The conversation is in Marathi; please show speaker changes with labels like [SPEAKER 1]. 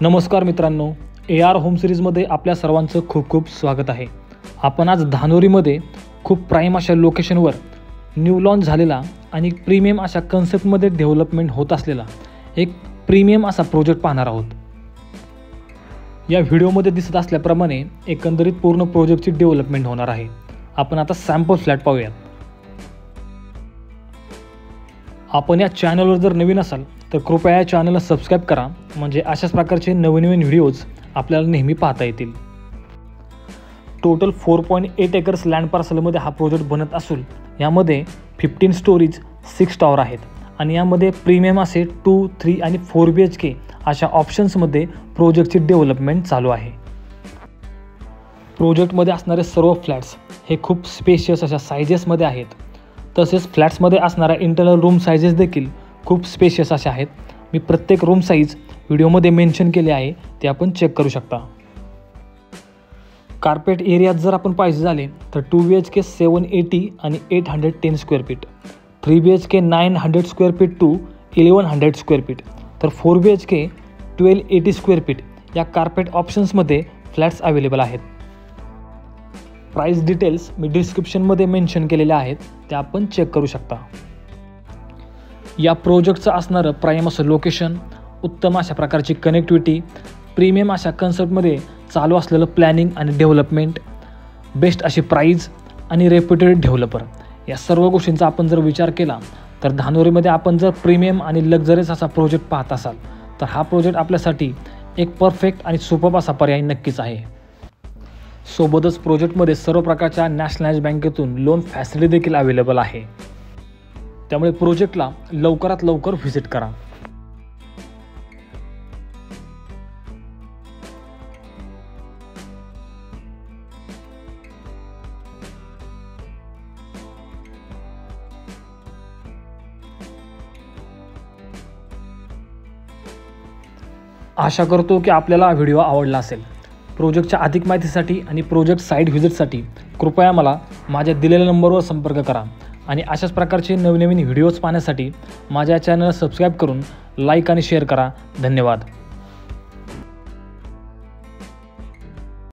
[SPEAKER 1] नमस्कार मित्रांनो, AR होम सिरीजमध्ये आपल्या सर्वांचं खूप खूप स्वागत आहे। आपण आज धानोरीमध्ये खूप प्राईम अशा लोकेशनवर न्यू लॉन्च झालेला आणि प्रीमियम अशा कन्सेप्टमध्ये डेव्हलपमेंट होत असलेला एक प्रीमियम असा प्रोजेक्ट पाहणार आहोत। या व्हिडिओमध्ये दिसत असल्याप्रमाणे एकंदरीत पूर्ण प्रोजेक्टची डेव्हलपमेंट होणार आहे। आपण आता सॅम्पल फ्लॅट पाहूया। आपण या चॅनलवर जर नवीन असाल तर कृपया या चॅनलला सबस्क्राइब करा, म्हणजे अशाच प्रकारचे नवीन व्हिडिओज आपल्याला नेहमी पाहता येतील। टोटल 4.8 एकर्स लँड पार्सलमध्ये हा प्रोजेक्ट बनत असून यामध्ये 15 स्टोरीज 6 टॉवर आहेत आणि यामध्ये प्रीमियम असे 2, 3 आणि 4 BHK अशा ऑप्शन्समध्ये प्रोजेक्टची डेव्हलपमेंट चालू आहे। प्रोजेक्टमध्ये असणारे सर्व फ्लॅट्स हे खूप स्पेशियस अशा साइजेसमध्ये आहेत। तसेच फ्लॅट्समध्ये असणाऱ्या इंटरनल रूम साइजेस देखील खूप स्पेशियस असे आहेत। मी प्रत्येक रूम साइज व्हिडिओमध्ये मेन्शन केले आहे, ते आपण चेक करू शकता। कार्पेट एरियात जर आपण पाहिजे झाले तर 2 BHK 780 आणि 810 square feet, 3 BHK 900 square feet to 1100 square feet, तर 4 BHK 1280 स्क्वेअर फीट या कार्पेट ऑप्शन्समध्ये फ्लॅट्स अवेलेबल आहेत। प्राइस डिटेल्स मी डिस्क्रिप्शनमध्ये मेन्शन केलेले आहेत, ते आपण चेक करू शकता। या प्रोजेक्टचं असणारं प्राईम असं लोकेशन, उत्तम अशा प्रकारची कनेक्टिव्हिटी, प्रीमियम अशा कन्सेप्टमध्ये चालू असलेलं प्लॅनिंग आणि डेव्हलपमेंट, बेस्ट अशी प्राईज आणि रेप्युटेड डेव्हलपर, या सर्व गोष्टींचा आपण जर विचार केला तर धानोरीमध्ये आपण जर प्रीमियम आणि लक्झरियस असा प्रोजेक्ट पाहत असाल तर हा प्रोजेक्ट आपल्यासाठी एक परफेक्ट आणि सुपर्ब असा पर्याय नक्कीच आहे। सोबतच प्रोजेक्टमध्ये सर्व प्रकारच्या नॅशनलाइज बँकेतून लोन फॅसिलिटी देखील अवेलेबल आहे। त्यामुळे प्रोजेक्टला लवकरात लवकर व्हिजिट करा। आशा करतो की आपल्याला हा व्हिडिओ आवडला असेल। प्रोजेक्टच्या अधिक माहितीसाठी आणि प्रोजेक्ट साईट व्हिजिटसाठी कृपया मला माझ्या दिलेल्या नंबरवर संपर्क करा आणि अशाच प्रकारचे नवीन व्हिडिओज पाहण्यासाठी माझ्या चॅनलला सबस्क्राइब करून लाईक आणि शेअर करा। धन्यवाद।